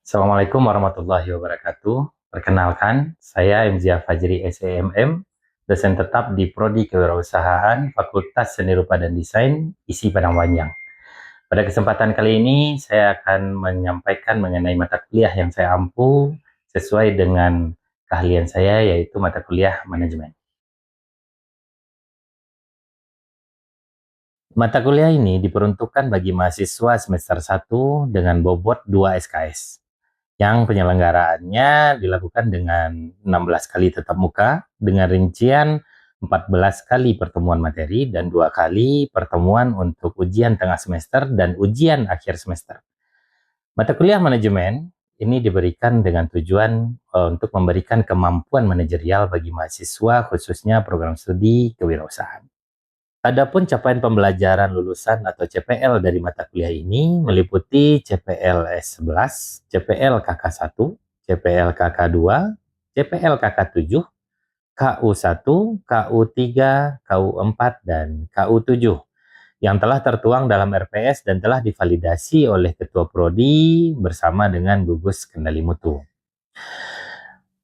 Assalamualaikum warahmatullahi wabarakatuh. Perkenalkan, saya MZia Fajri SEMM, dosen tetap di Prodi Kewirausahaan Fakultas Seni Rupa dan Desain, ISI Padang Panjang. Pada kesempatan kali ini, saya akan menyampaikan mengenai mata kuliah yang saya ampu sesuai dengan keahlian saya, yaitu mata kuliah manajemen. Mata kuliah ini diperuntukkan bagi mahasiswa semester 1 dengan bobot 2 SKS. Yang penyelenggaraannya dilakukan dengan 16 kali tatap muka dengan rincian 14 kali pertemuan materi dan 2 kali pertemuan untuk ujian tengah semester dan ujian akhir semester. Mata kuliah manajemen ini diberikan dengan tujuan untuk memberikan kemampuan manajerial bagi mahasiswa khususnya program studi kewirausahaan. Adapun capaian pembelajaran lulusan atau CPL dari mata kuliah ini meliputi CPL S11, CPL KK1, CPL KK2, CPL KK7, KU1, KU3, KU4, dan KU7 yang telah tertuang dalam RPS dan telah divalidasi oleh Ketua Prodi bersama dengan gugus kendali mutu.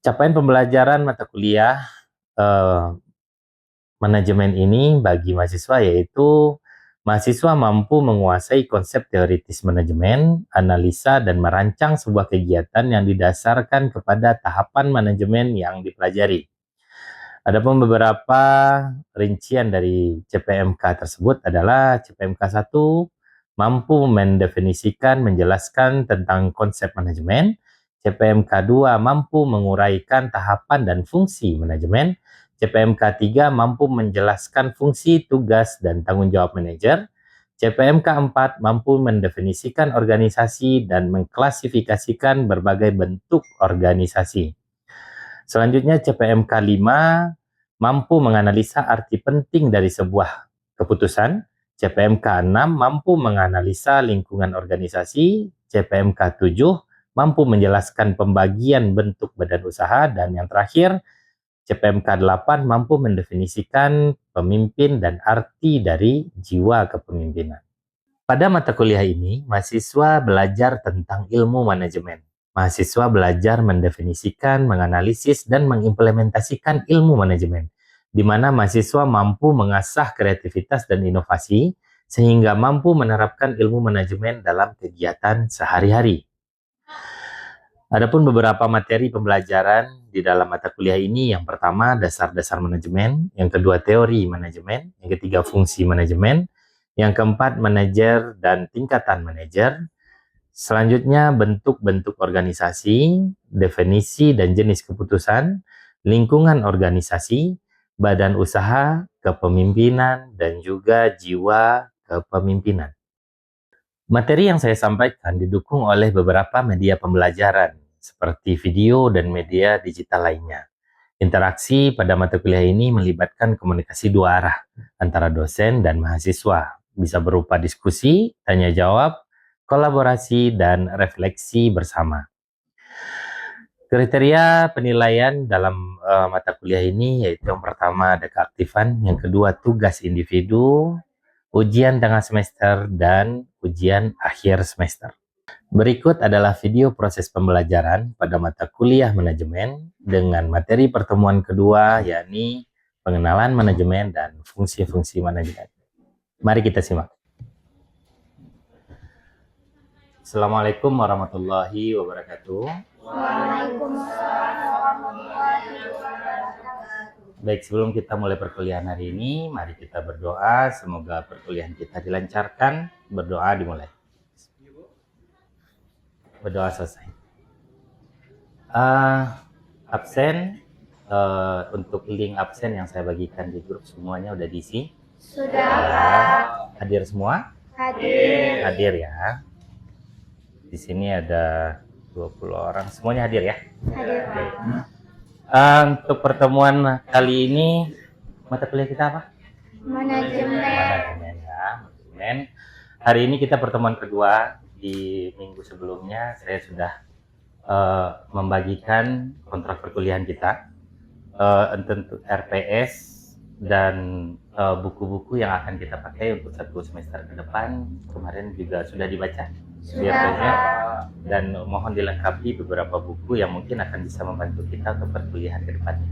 Capaian pembelajaran mata kuliah manajemen ini bagi mahasiswa yaitu mahasiswa mampu menguasai konsep teoritis manajemen, analisa, dan merancang sebuah kegiatan yang didasarkan kepada tahapan manajemen yang dipelajari. Adapun beberapa rincian dari CPMK tersebut adalah CPMK 1 mampu mendefinisikan, menjelaskan tentang konsep manajemen, CPMK 2 mampu menguraikan tahapan dan fungsi manajemen, CPMK 3 mampu menjelaskan fungsi, tugas, dan tanggung jawab manajer, CPMK 4 mampu mendefinisikan organisasi dan mengklasifikasikan berbagai bentuk organisasi. Selanjutnya CPMK 5 mampu menganalisa arti penting dari sebuah keputusan, CPMK 6 mampu menganalisa lingkungan organisasi, CPMK 7 mampu menjelaskan pembagian bentuk badan usaha, dan yang terakhir CPMK 8 mampu mendefinisikan pemimpin dan arti dari jiwa kepemimpinan. Pada mata kuliah ini, mahasiswa belajar tentang ilmu manajemen. Mahasiswa belajar mendefinisikan, menganalisis, dan mengimplementasikan ilmu manajemen, di mana mahasiswa mampu mengasah kreativitas dan inovasi, sehingga mampu menerapkan ilmu manajemen dalam kegiatan sehari-hari. Adapun beberapa materi pembelajaran di dalam mata kuliah ini, yang pertama dasar-dasar manajemen, yang kedua teori manajemen, yang ketiga fungsi manajemen, yang keempat manajer dan tingkatan manajer, selanjutnya bentuk-bentuk organisasi, definisi dan jenis keputusan, lingkungan organisasi, badan usaha, kepemimpinan, dan juga jiwa kepemimpinan. Materi yang saya sampaikan didukung oleh beberapa media pembelajaran, seperti video dan media digital lainnya. Interaksi pada mata kuliah ini melibatkan komunikasi dua arah antara dosen dan mahasiswa. Bisa berupa diskusi, tanya jawab, kolaborasi, dan refleksi bersama. Kriteria penilaian dalam mata kuliah ini yaitu yang pertama ada keaktifan, yang kedua tugas individu, ujian tengah semester, dan ujian akhir semester. Berikut adalah video proses pembelajaran pada mata kuliah manajemen dengan materi pertemuan kedua, yakni pengenalan manajemen dan fungsi-fungsi manajemen. Mari kita simak. Assalamualaikum warahmatullahi wabarakatuh. Waalaikumsalam warahmatullahi wabarakatuh. Baik, sebelum kita mulai perkuliahan hari ini, mari kita berdoa. Semoga perkuliahan kita dilancarkan. Berdoa dimulai. Berdoa selesai. Absen, untuk link absen yang saya bagikan di grup semuanya udah diisi. Sudah. Hadir semua? Hadir. Hadir ya. Di sini ada 20 orang, semuanya hadir ya? Hadir. Oke. Untuk pertemuan kali ini, mata kuliah kita apa? Manajemen. Manajemen ya, manajemen. Hari ini kita pertemuan kedua. Di minggu sebelumnya saya sudah membagikan kontrak perkuliahan kita, untuk RPS dan buku-buku yang akan kita pakai untuk satu semester ke depan. Kemarin juga sudah dibaca. Sudah. dan mohon dilengkapi beberapa buku yang mungkin akan bisa membantu kita untuk perkuliahan ke depannya.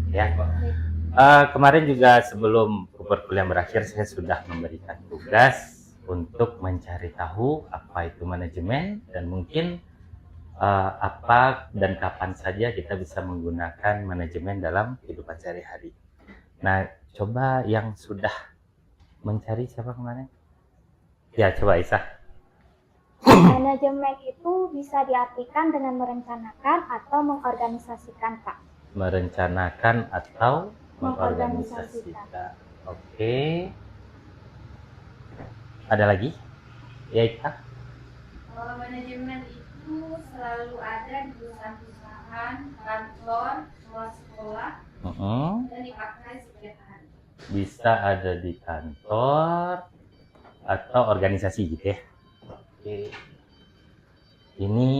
Ya. Kemarin juga sebelum perkuliahan berakhir, saya sudah memberikan tugas untuk mencari tahu apa itu manajemen dan mungkin apa dan kapan saja kita bisa menggunakan manajemen dalam kehidupan sehari-hari. Nah, coba yang sudah mencari siapa kemarin? Ya, coba Isa. Manajemen itu bisa diartikan dengan merencanakan atau mengorganisasikan, Pak. Merencanakan atau mengorganisasikan. Oke. Ada lagi? Ya, Ika. Manajemen itu selalu ada di perusahaan, kantor, sekolah, dan dipakai setiap hari. Bisa ada di kantor atau organisasi gitu ya. Oke. Ini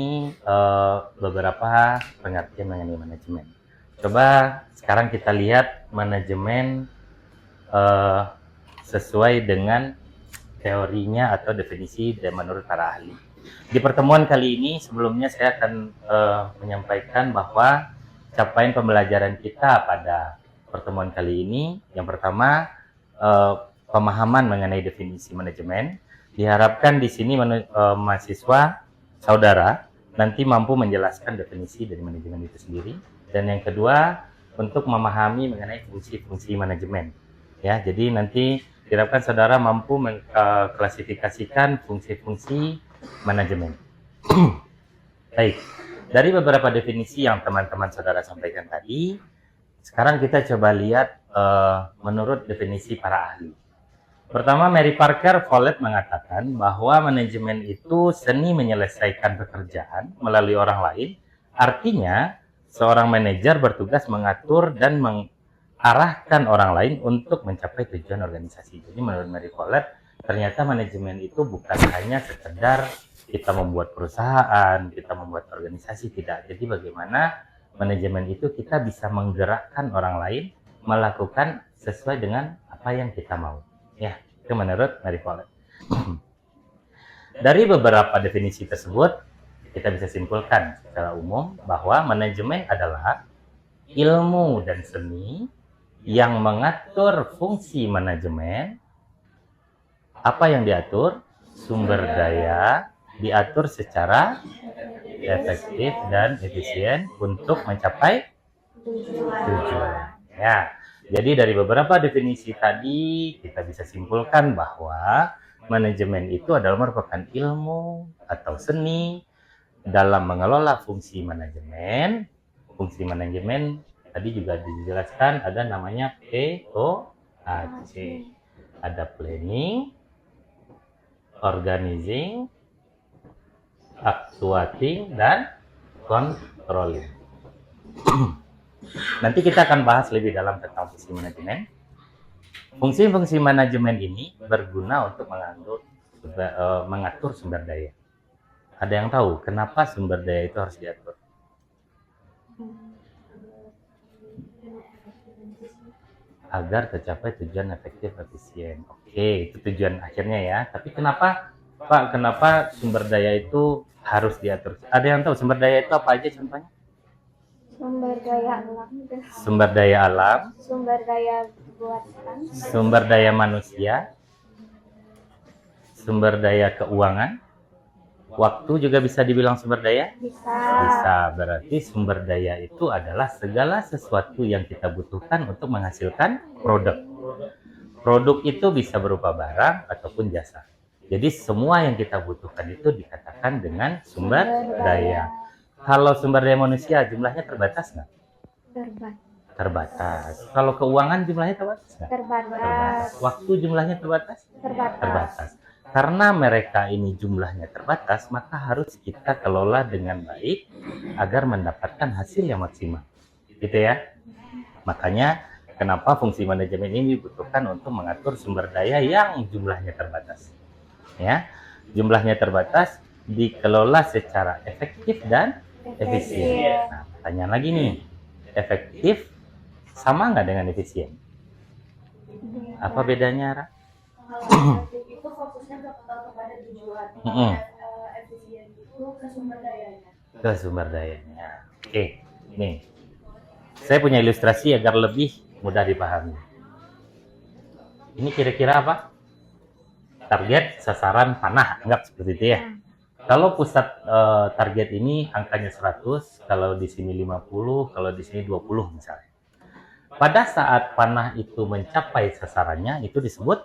beberapa pengertian mengenai manajemen. Coba sekarang kita lihat manajemen sesuai dengan teorinya atau definisi dan menurut para ahli. Di pertemuan kali ini sebelumnya saya akan menyampaikan bahwa capaian pembelajaran kita pada pertemuan kali ini yang pertama pemahaman mengenai definisi manajemen. Diharapkan di sini mahasiswa saudara nanti mampu menjelaskan definisi dari manajemen itu sendiri. Dan yang kedua untuk memahami mengenai fungsi-fungsi manajemen. Ya, jadi nanti diharapkan saudara mampu mengklasifikasikan fungsi-fungsi manajemen. Baik, dari beberapa definisi yang teman-teman saudara sampaikan tadi, sekarang kita coba lihat menurut definisi para ahli. Pertama, Mary Parker Follett mengatakan bahwa manajemen itu seni menyelesaikan pekerjaan melalui orang lain. Artinya, seorang manajer bertugas mengatur dan arahkan orang lain untuk mencapai tujuan organisasi. Jadi menurut Mary Follett, ternyata manajemen itu bukan hanya sekedar kita membuat perusahaan, kita membuat organisasi, tidak. Jadi bagaimana manajemen itu kita bisa menggerakkan orang lain melakukan sesuai dengan apa yang kita mau. Ya, itu menurut Mary Follett. Dari beberapa definisi tersebut, kita bisa simpulkan secara umum bahwa manajemen adalah ilmu dan seni yang mengatur fungsi manajemen. Apa yang diatur? Sumber daya diatur secara efektif dan efisien untuk mencapai tujuan. Ya, jadi dari beberapa definisi tadi kita bisa simpulkan bahwa manajemen itu adalah merupakan ilmu atau seni dalam mengelola fungsi manajemen. Fungsi manajemen tadi juga dijelaskan ada namanya POAC. Ada planning, organizing, actuating, dan controlling. Nanti kita akan bahas lebih dalam tentang fungsi manajemen. Fungsi-fungsi manajemen ini berguna untuk mengatur sumber daya. Ada yang tahu kenapa sumber daya itu harus diatur? Agar tercapai tujuan efektif efisien. Oke, itu tujuan akhirnya ya. Tapi kenapa, Pak? Kenapa sumber daya itu harus diatur? Ada yang tahu sumber daya itu apa aja contohnya? Sumber daya alam. Sumber daya alam. Sumber daya buatan. Sumber daya manusia. Sumber daya keuangan. Waktu juga bisa dibilang sumber daya? Bisa. Bisa. Berarti sumber daya itu adalah segala sesuatu yang kita butuhkan untuk menghasilkan produk. Produk itu bisa berupa barang ataupun jasa. Jadi semua yang kita butuhkan itu dikatakan dengan sumber daya. Kalau sumber daya manusia jumlahnya terbatas nggak? Terbatas. Kalau keuangan jumlahnya terbatas nggak? Terbatas. Waktu jumlahnya terbatas? Terbatas. Karena mereka ini jumlahnya terbatas, maka harus kita kelola dengan baik agar mendapatkan hasil yang maksimal. Gitu ya. Makanya kenapa fungsi manajemen ini dibutuhkan untuk mengatur sumber daya yang jumlahnya terbatas. Ya, jumlahnya terbatas dikelola secara efektif dan efisien. Nah, pertanyaan lagi nih, efektif sama nggak dengan efisien? Apa bedanya, Ra? Kalau efektif itu fokusnya kepada tujuan. Efisien itu ke sumber dayanya. Ke sumber dayanya. Oke, nih. Saya punya ilustrasi agar lebih mudah dipahami. Ini kira-kira apa? Target, sasaran, panah, anggap seperti itu ya. Kalau pusat target ini angkanya 100, kalau di sini 50, kalau di sini 20 misalnya. Pada saat panah itu mencapai sasarannya, itu disebut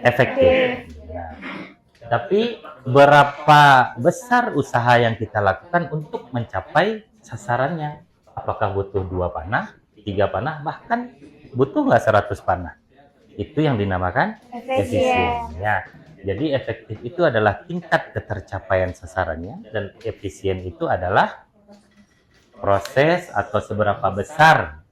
efektif. Nah, tapi berapa besar usaha yang kita lakukan untuk mencapai sasarannya? Apakah butuh 2 panah, 3 panah, bahkan butuh nggak 100 panah? Itu yang dinamakan efisien. Ya, jadi efektif itu adalah tingkat ketercapaian sasarannya, dan efisien itu adalah proses atau seberapa besar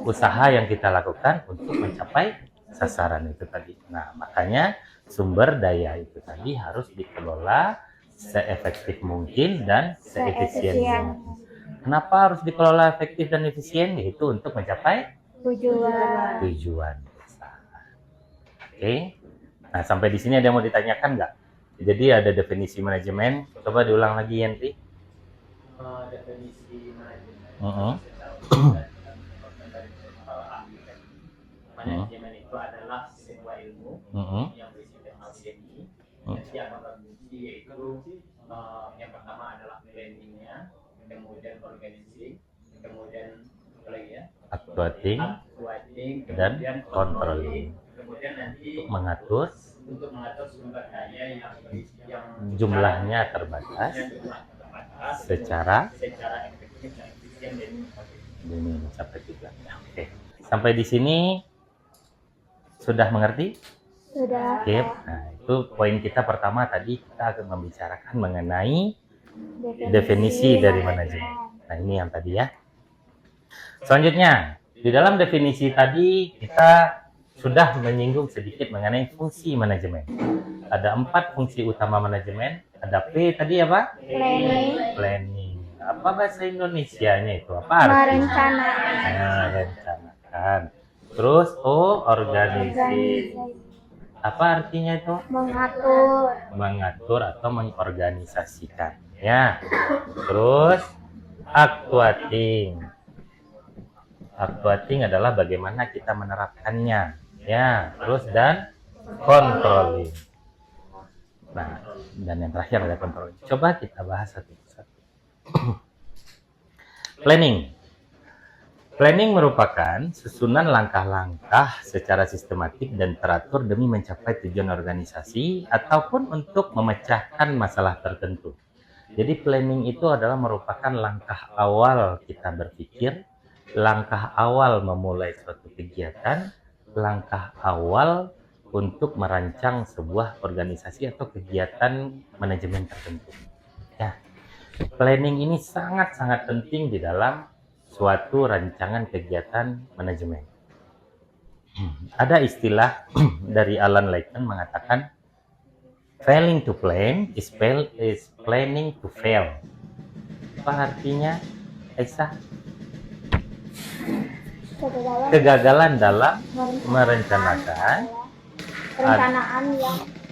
usaha yang kita lakukan untuk mencapai sasaran itu tadi. Nah, makanya sumber daya itu tadi harus dikelola seefektif mungkin dan seefisien mungkin. Kenapa harus dikelola efektif dan efisien? Yaitu untuk mencapai tujuan besar. Oke. Nah, sampai di sini ada yang mau ditanyakan nggak? Jadi ada definisi manajemen. Coba diulang lagi, Yenti. Definisi manajemen. Manajemen itu adalah sebuah ilmu yang bersifat alchemy. Yang berfungsi yaitu yang pertama adalah planningnya, kemudian organizing, kemudian apa lagi ya? Actuating, dan controlling. Kemudian nanti untuk mengatur sumber daya yang jumlahnya terbatas secara efektif dan efisien demi mencapai tujuannya. Oke. Sampai di sini sudah mengerti? Sudah. Oke. Nah, itu poin kita pertama tadi, kita akan membicarakan mengenai definisi dari manajemen. Nah, ini yang tadi ya. Selanjutnya, di dalam definisi tadi kita sudah menyinggung sedikit mengenai fungsi manajemen. Ada 4 fungsi utama manajemen. Ada P tadi apa? Planning. Apa bahasa Indonesianya itu? Apa artinya? Merencanakan. Terus O, organisasi. Apa artinya itu? Mengatur atau mengorganisasikan. Ya. Terus actuating. Actuating adalah bagaimana kita menerapkannya. Ya, terus dan controlling. Nah, dan yang terakhir ada controlling. Coba kita bahas satu persatu. Planning. Planning merupakan susunan langkah-langkah secara sistematik dan teratur demi mencapai tujuan organisasi ataupun untuk memecahkan masalah tertentu. Jadi planning itu adalah merupakan langkah awal kita berpikir, langkah awal memulai suatu kegiatan, langkah awal untuk merancang sebuah organisasi atau kegiatan manajemen tertentu. Ya, planning ini sangat-sangat penting di dalam suatu rancangan kegiatan manajemen. Ada istilah dari Alan Layton mengatakan, failing to plan is planning to fail. Apa artinya, Aisyah? Kegagalan dalam merencanakan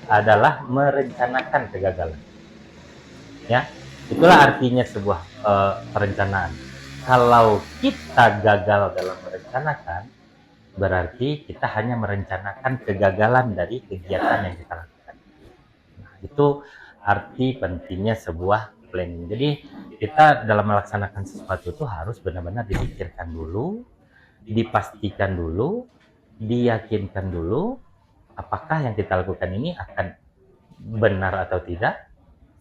adalah merencanakan kegagalan. Ya, itulah artinya sebuah perencanaan. Kalau kita gagal dalam merencanakan, berarti kita hanya merencanakan kegagalan dari kegiatan yang kita lakukan. Nah, itu arti pentingnya sebuah planning. Jadi kita dalam melaksanakan sesuatu itu harus benar-benar dipikirkan dulu, dipastikan dulu, diyakinkan dulu, apakah yang kita lakukan ini akan benar atau tidak,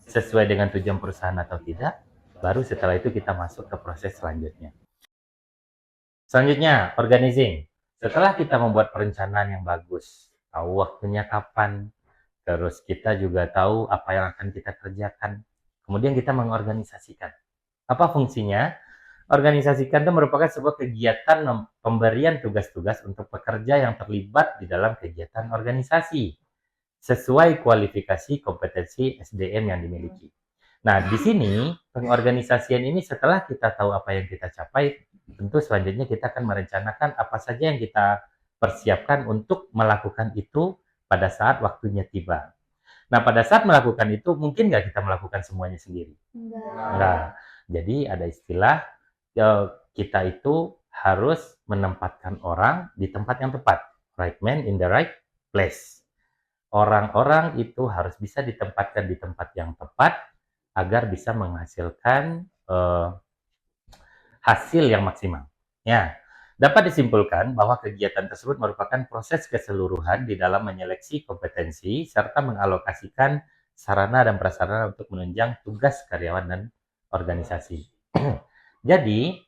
sesuai dengan tujuan perusahaan atau tidak, baru setelah itu kita masuk ke proses selanjutnya. Selanjutnya, organizing. Setelah kita membuat perencanaan yang bagus, tahu waktunya kapan, terus kita juga tahu apa yang akan kita kerjakan, kemudian kita mengorganisasikan. Apa fungsinya? Organisasikan itu merupakan sebuah kegiatan pemberian tugas-tugas untuk pekerja yang terlibat di dalam kegiatan organisasi sesuai kualifikasi kompetensi SDM yang dimiliki. Nah, di sini pengorganisasian ini setelah kita tahu apa yang kita capai, tentu selanjutnya kita akan merencanakan apa saja yang kita persiapkan untuk melakukan itu pada saat waktunya tiba. Nah, pada saat melakukan itu, mungkin nggak kita melakukan semuanya sendiri? Enggak. Enggak. Jadi ada istilah, kita itu harus menempatkan orang di tempat yang tepat. Right man in the right place. Orang-orang itu harus bisa ditempatkan di tempat yang tepat agar bisa menghasilkan hasil yang maksimal. Ya, dapat disimpulkan bahwa kegiatan tersebut merupakan proses keseluruhan di dalam menyeleksi kompetensi serta mengalokasikan sarana dan prasarana untuk menunjang tugas karyawan dan organisasi. Jadi,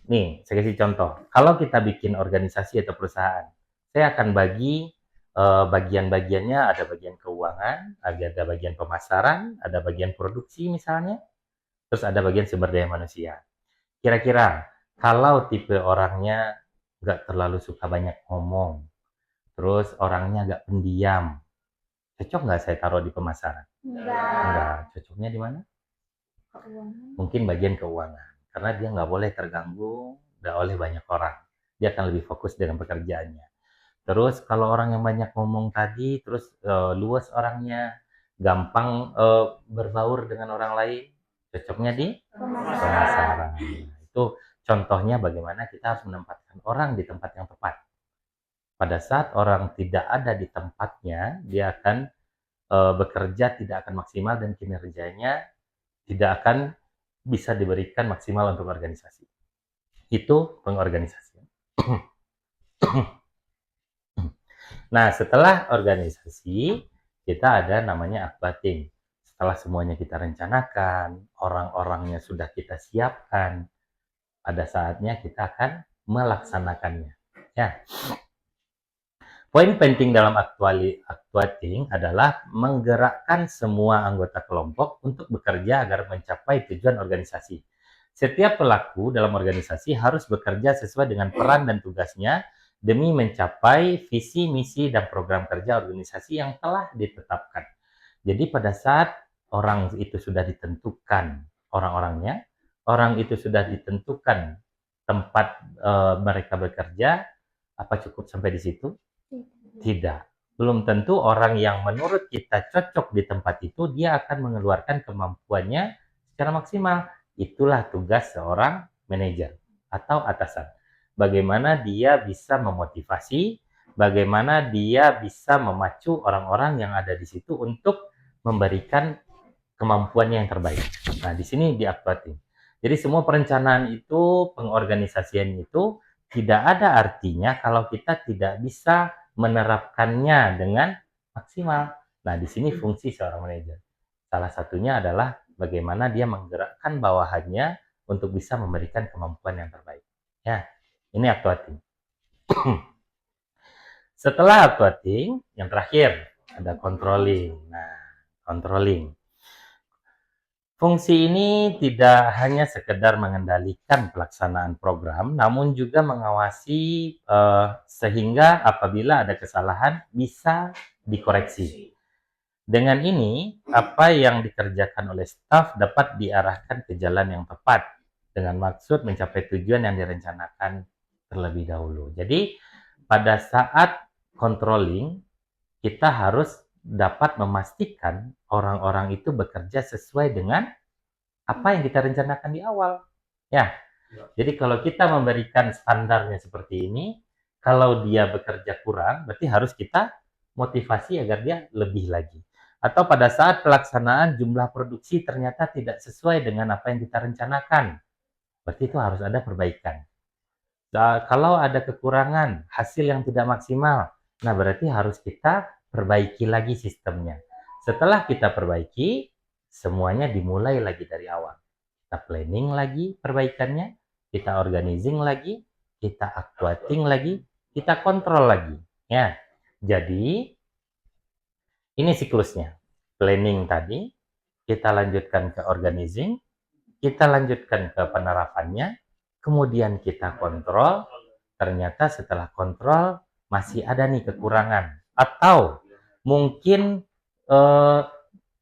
nih, saya kasih contoh. Kalau kita bikin organisasi atau perusahaan, saya akan bagi bagian-bagiannya, ada bagian keuangan, ada bagian pemasaran, ada bagian produksi misalnya, terus ada bagian sumber daya manusia. Kira-kira, kalau tipe orangnya nggak terlalu suka banyak ngomong, terus orangnya nggak pendiam, cocok nggak saya taruh di pemasaran? Enggak. Enggak. Cocoknya di mana? Keuangan. Mungkin bagian keuangan. Karena dia nggak boleh terganggu oleh banyak orang. Dia akan lebih fokus dengan pekerjaannya. Terus kalau orang yang banyak ngomong tadi, terus luas orangnya, gampang berbaur dengan orang lain, cocoknya di pemasaran. Itu contohnya bagaimana kita harus menempatkan orang di tempat yang tepat. Pada saat orang tidak ada di tempatnya, dia akan bekerja tidak akan maksimal dan kinerjanya tidak akan bisa diberikan maksimal untuk organisasi. Itu pengorganisasian. Nah, setelah organisasi, kita ada namanya akbating. Setelah semuanya kita rencanakan, orang-orangnya sudah kita siapkan, pada saatnya kita akan melaksanakannya. Ya. Poin penting dalam aktuating adalah menggerakkan semua anggota kelompok untuk bekerja agar mencapai tujuan organisasi. Setiap pelaku dalam organisasi harus bekerja sesuai dengan peran dan tugasnya demi mencapai visi, misi, dan program kerja organisasi yang telah ditetapkan. Jadi pada saat orang itu sudah ditentukan orang-orangnya, orang itu sudah ditentukan tempat mereka bekerja, apa cukup sampai di situ? Tidak. Belum tentu orang yang menurut kita cocok di tempat itu, dia akan mengeluarkan kemampuannya secara maksimal. Itulah tugas seorang manajer atau atasan. Bagaimana dia bisa memotivasi, bagaimana dia bisa memacu orang-orang yang ada di situ untuk memberikan kemampuannya yang terbaik. Nah, di sini diaktuating. Jadi semua perencanaan itu, pengorganisasian itu tidak ada artinya kalau kita tidak bisa menerapkannya dengan maksimal. Nah, di sini fungsi seorang manajer. Salah satunya adalah bagaimana dia menggerakkan bawahannya untuk bisa memberikan kemampuan yang terbaik. Ya, ini aktuating. Setelah aktuating, yang terakhir ada controlling. Nah, controlling. Fungsi ini tidak hanya sekedar mengendalikan pelaksanaan program, namun juga mengawasi sehingga apabila ada kesalahan bisa dikoreksi. Dengan ini, apa yang dikerjakan oleh staf dapat diarahkan ke jalan yang tepat dengan maksud mencapai tujuan yang direncanakan terlebih dahulu. Jadi, pada saat controlling, kita harus dapat memastikan orang-orang itu bekerja sesuai dengan apa yang kita rencanakan di awal. Ya. Jadi kalau kita memberikan standarnya seperti ini, kalau dia bekerja kurang, berarti harus kita motivasi agar dia lebih lagi. Atau pada saat pelaksanaan jumlah produksi ternyata tidak sesuai dengan apa yang kita rencanakan, berarti itu harus ada perbaikan. Nah, kalau ada kekurangan, hasil yang tidak maksimal, nah berarti harus kita perbaiki lagi sistemnya. Setelah kita perbaiki, semuanya dimulai lagi dari awal. Kita planning lagi perbaikannya, kita organizing lagi, kita actuating lagi, kita kontrol lagi. Ya, jadi ini siklusnya. Planning tadi, kita lanjutkan ke organizing, kita lanjutkan ke penerapannya, kemudian kita kontrol. Ternyata setelah kontrol masih ada nih kekurangan, atau mungkin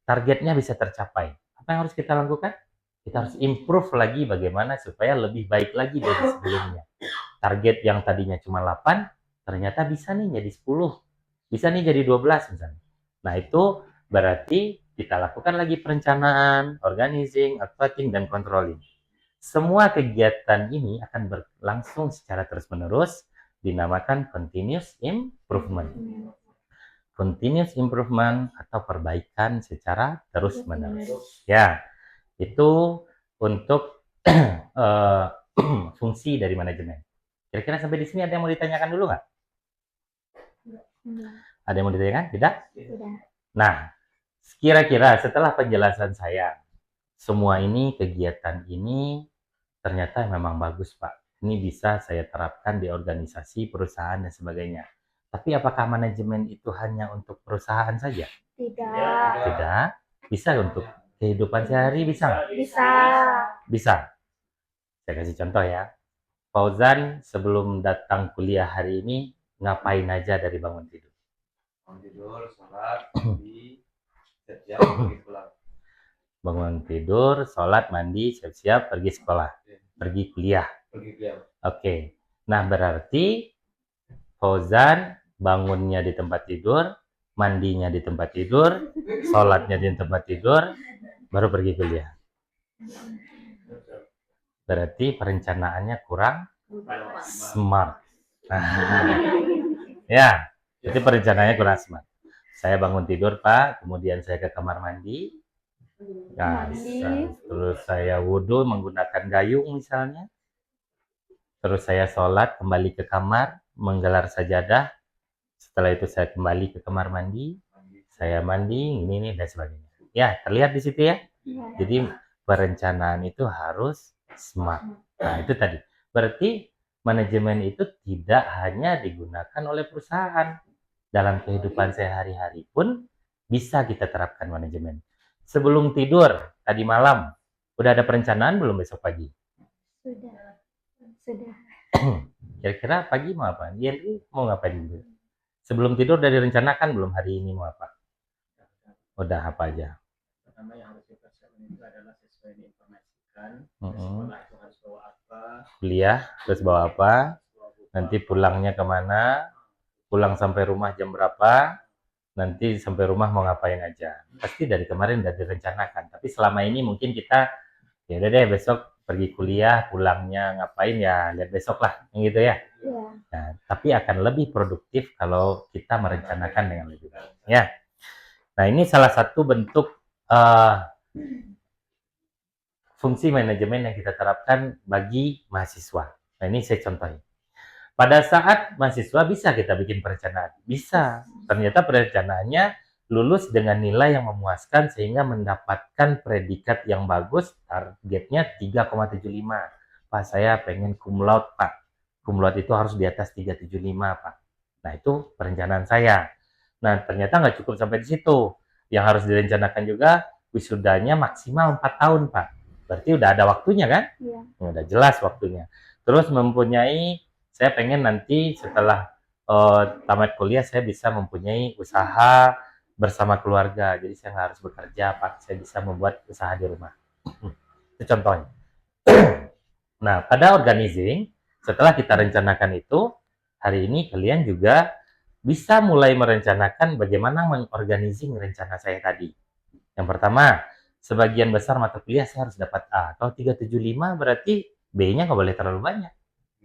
targetnya bisa tercapai. Apa yang harus kita lakukan? Kita harus improve lagi bagaimana supaya lebih baik lagi dari sebelumnya. Target yang tadinya cuma 8, ternyata bisa nih jadi 10. Bisa nih jadi 12 misalnya. Nah, itu Berarti kita lakukan lagi perencanaan, organizing, outputting, dan controlling. Semua kegiatan ini akan berlangsung secara terus-menerus, dinamakan continuous improvement. Continuous improvement atau perbaikan secara terus-menerus. Ya, itu untuk fungsi dari manajemen. Kira-kira sampai di sini ada yang mau ditanyakan dulu nggak? Ada yang mau ditanyakan? Tidak? Tidak. Nah, kira-kira setelah penjelasan saya, semua ini, kegiatan ini ternyata memang bagus, Pak. Ini bisa saya terapkan di organisasi, perusahaan, dan sebagainya. Tapi apakah manajemen itu hanya untuk perusahaan saja? Tidak. Tidak. Bisa untuk kehidupan sehari, bisa nggak? Bisa. Bisa. Saya kasih contoh ya. Fauzan sebelum datang kuliah hari ini, ngapain aja dari bangun tidur? Bangun tidur, sholat, mandi, siap-siap pergi pulang. Bangun tidur, sholat, mandi, siap-siap, pergi sekolah, pergi kuliah. Pergi kuliah. Oke. Nah, berarti Fauzan bangunnya di tempat tidur, mandinya di tempat tidur, sholatnya di tempat tidur, baru pergi kuliah. Berarti perencanaannya kurang smart. Ya, jadi perencanaannya kurang smart. Saya bangun tidur, Pak, kemudian saya ke kamar mandi. Nah, terus saya wudhu menggunakan gayung misalnya. Terus saya sholat, kembali ke kamar, menggelar sajadah. Setelah itu saya kembali ke kamar mandi, saya mandi, ini dan sebagainya. Ya, terlihat di situ ya. Jadi perencanaan itu harus smart. Nah, itu tadi. Berarti manajemen itu tidak hanya digunakan oleh perusahaan. Dalam kehidupan sehari-hari pun bisa kita terapkan manajemen. Sebelum tidur, tadi malam, udah ada perencanaan belum besok pagi? Sudah. Sudah. Kira-kira pagi mau apa? Dia mau ngapain dulu? Sebelum tidur udah direncanakan belum hari ini mau apa? Udah apa aja? Pertama yang harus dipersiapkan itu adalah sesuai diinformasikan. Sekolah itu harus bawa apa? Kuliah, terus bawa apa? Nanti pulangnya kemana? Pulang sampai rumah jam berapa? Nanti sampai rumah mau ngapain aja? Pasti dari kemarin udah direncanakan. Tapi selama ini mungkin kita, ya udah deh besok pergi kuliah, pulangnya ngapain ya lihat besok lah, gitu ya. Iya. Nah, tapi akan lebih produktif kalau kita merencanakan dengan lebih baik. Ya. Nah, ini salah satu bentuk fungsi manajemen yang kita terapkan bagi mahasiswa. Nah, ini saya contohin. Pada saat mahasiswa bisa kita bikin perencanaan. Bisa. Ternyata perencanaannya lulus dengan nilai yang memuaskan sehingga mendapatkan predikat yang bagus, targetnya 3,75. Pak, saya pengen cum laude, Pak. Cum laude itu harus di atas 3,75, Pak. Nah, itu perencanaan saya. Nah, ternyata nggak cukup sampai di situ. Yang harus direncanakan juga wisudanya maksimal 4 tahun, Pak. Berarti udah ada waktunya kan? Iya. Udah jelas waktunya. Terus mempunyai, saya pengen nanti setelah tamat kuliah saya bisa mempunyai usaha bersama keluarga. Jadi saya nggak harus bekerja, Pak. Saya bisa membuat usaha di rumah. Itu contohnya. Nah, pada organizing, setelah kita rencanakan itu, hari ini kalian juga bisa mulai merencanakan bagaimana mengorganising rencana saya tadi. Yang pertama, sebagian besar mata kuliah saya harus dapat A. Kalau 375 berarti B-nya nggak boleh terlalu banyak.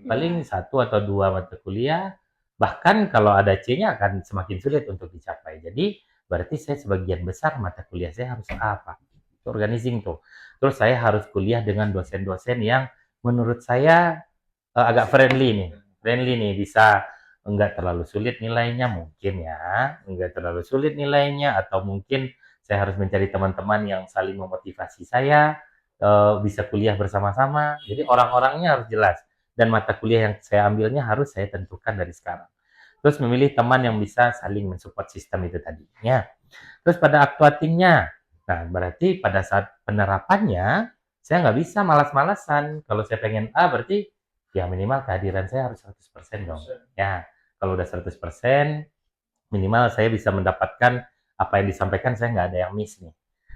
Paling 1 atau 2 mata kuliah, bahkan kalau ada C-nya akan semakin sulit untuk dicapai. Jadi berarti saya sebagian besar mata kuliah saya harus A, Pak. Itu organizing tuh. Terus saya harus kuliah dengan dosen-dosen yang menurut saya agak friendly nih, bisa enggak terlalu sulit nilainya mungkin ya, enggak terlalu sulit nilainya, atau mungkin saya harus mencari teman-teman yang saling memotivasi saya, bisa kuliah bersama-sama. Jadi orang-orangnya harus jelas, dan mata kuliah yang saya ambilnya harus saya tentukan dari sekarang. Terus memilih teman yang bisa saling mensupport sistem itu tadi. Ya. Terus pada actuatingnya, nah berarti pada saat penerapannya, saya nggak bisa malas-malasan. Kalau saya pengen A, berarti ya minimal kehadiran saya harus 100% dong. Ya, kalau udah 100%, minimal saya bisa mendapatkan apa yang disampaikan, saya nggak ada yang miss nih.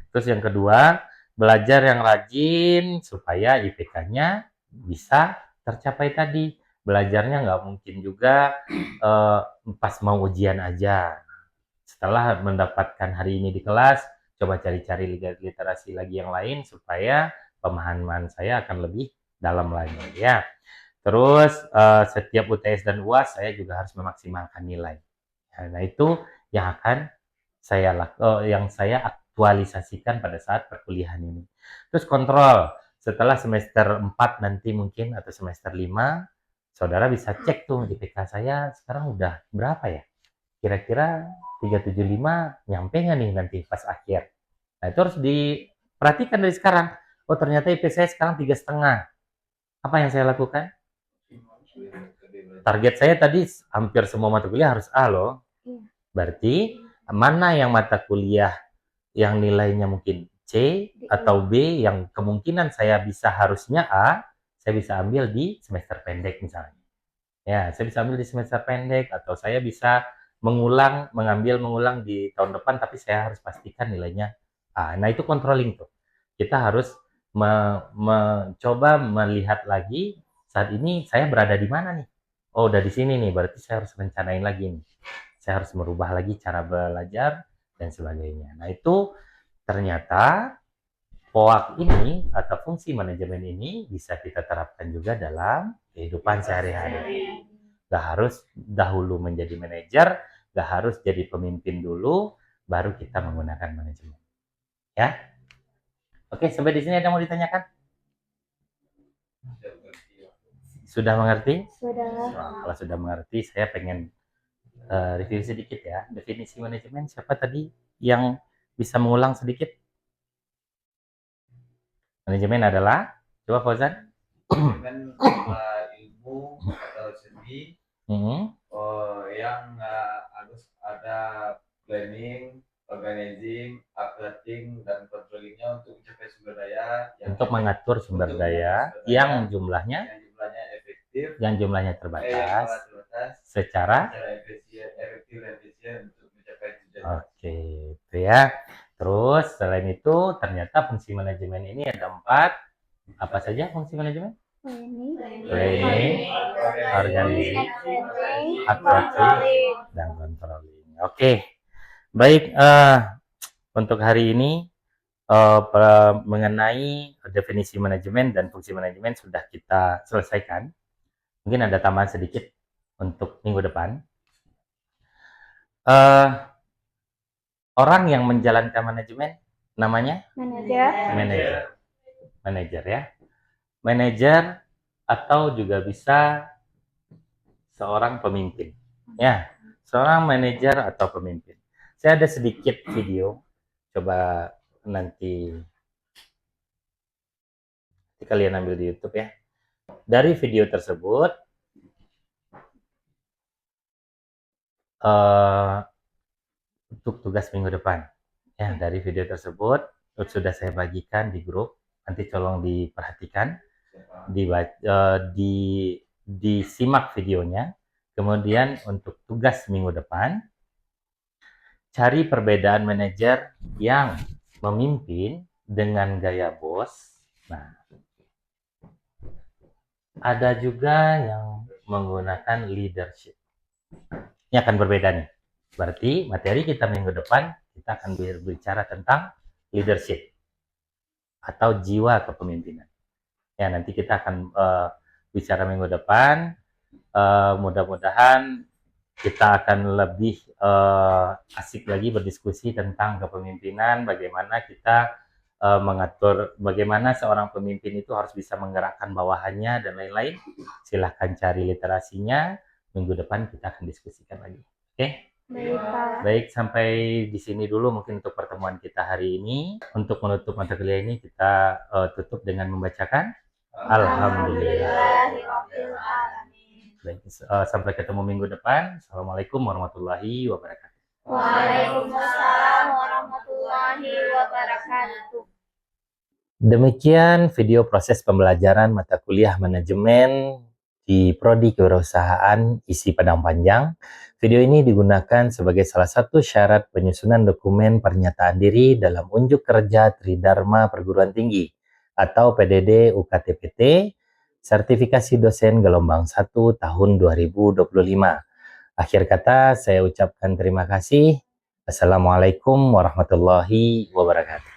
Terus yang kedua, belajar yang rajin supaya IPK-nya bisa tercapai tadi. Belajarnya nggak mungkin juga pas mau ujian aja. setelah mendapatkan hari ini di kelas, coba cari-cari literasi lagi yang lain supaya pemahaman saya akan lebih dalam lagi ya. Terus setiap UTS dan UAS saya juga harus memaksimalkan nilai. Nah, itu yang akan yang saya aktualisasikan pada saat perkuliahan ini. Terus kontrol setelah semester 4 nanti mungkin atau semester 5, saudara bisa cek tuh di PK saya sekarang udah berapa ya? Kira-kira 375 nyampe nggak nih nanti pas akhir. Nah, itu harus diperhatikan dari sekarang. Oh, ternyata IP saya sekarang 3,5. Apa yang saya lakukan? Target saya tadi hampir semua mata kuliah harus A loh. Berarti mana yang mata kuliah yang nilainya mungkin C atau B yang kemungkinan saya bisa harusnya A, saya bisa ambil di semester pendek misalnya. Ya, saya bisa ambil di semester pendek atau saya bisa mengambil mengulang di tahun depan tapi saya harus pastikan nilainya A. Nah, itu controlling tuh. Kita harus mencoba melihat lagi saat ini saya berada di mana nih. Oh, udah di sini nih, berarti saya harus rencanain lagi nih. Saya harus merubah lagi cara belajar dan sebagainya. Nah, itu ternyata POAK ini atau fungsi manajemen ini bisa kita terapkan juga dalam kehidupan sehari-hari. Gak harus dahulu menjadi manajer, gak harus jadi pemimpin dulu, baru kita menggunakan manajemen. Ya, oke, sampai di sini ada yang mau ditanyakan? Sudah mengerti? Sudah. Kalau sudah mengerti, saya pengen review sedikit ya. Definisi manajemen, siapa tadi yang bisa mengulang sedikit? Manajemen adalah, coba Fauzan. Manajemen ilmu atau seni yang harus ada planning, organizing, updating, dan controllingnya untuk mencapai sumber daya. Untuk mengatur sumber daya yang jumlahnya efektif, yang jumlahnya terbatas, secara efektif dan efisien untuk mencapai tujuan. Oke, itu ya. Terus selain itu ternyata fungsi manajemen ini ada 4. Apa saja fungsi manajemen? Planning, organizing, updating, dan controlling. Oke, baik. Untuk hari ini mengenai definisi manajemen dan fungsi manajemen sudah kita selesaikan. Mungkin ada tambahan sedikit untuk minggu depan. Orang yang menjalankan manajemen namanya manajer ya. Manajer atau juga bisa seorang pemimpin. Ya, seorang manajer atau pemimpin. Saya ada sedikit video, coba nanti kalian ambil di YouTube ya. Dari video tersebut, untuk tugas minggu depan, ya dari video tersebut sudah saya bagikan di grup. Nanti tolong diperhatikan, disimak videonya. Kemudian untuk tugas minggu depan, cari perbedaan manajer yang memimpin dengan gaya bos. Nah, ada juga yang menggunakan leadership. Ini akan berbeda nih. Berarti materi kita minggu depan kita akan berbicara tentang leadership atau jiwa kepemimpinan. Ya, nanti kita akan bicara minggu depan. Mudah-mudahan kita akan lebih asik lagi berdiskusi tentang kepemimpinan, bagaimana kita mengatur, bagaimana seorang pemimpin itu harus bisa menggerakkan bawahannya dan lain-lain. Silahkan cari literasinya. Minggu depan kita akan diskusikan lagi. Oke? Baik, sampai di sini dulu mungkin untuk pertemuan kita hari ini. Untuk menutup mata kuliah ini kita tutup dengan membacakan Alhamdulillah. Baik, sampai ketemu minggu depan. Assalamualaikum warahmatullahi wabarakatuh. Waalaikumsalam warahmatullahi wabarakatuh. Demikian video proses pembelajaran mata kuliah manajemen di Prodi Kewirausahaan isi Padang Panjang. Video ini digunakan sebagai salah satu syarat penyusunan dokumen pernyataan diri dalam unjuk kerja Tridharma Perguruan Tinggi atau PDD UKTPT sertifikasi dosen gelombang 1 tahun 2025. Akhir kata saya ucapkan terima kasih. Assalamualaikum warahmatullahi wabarakatuh.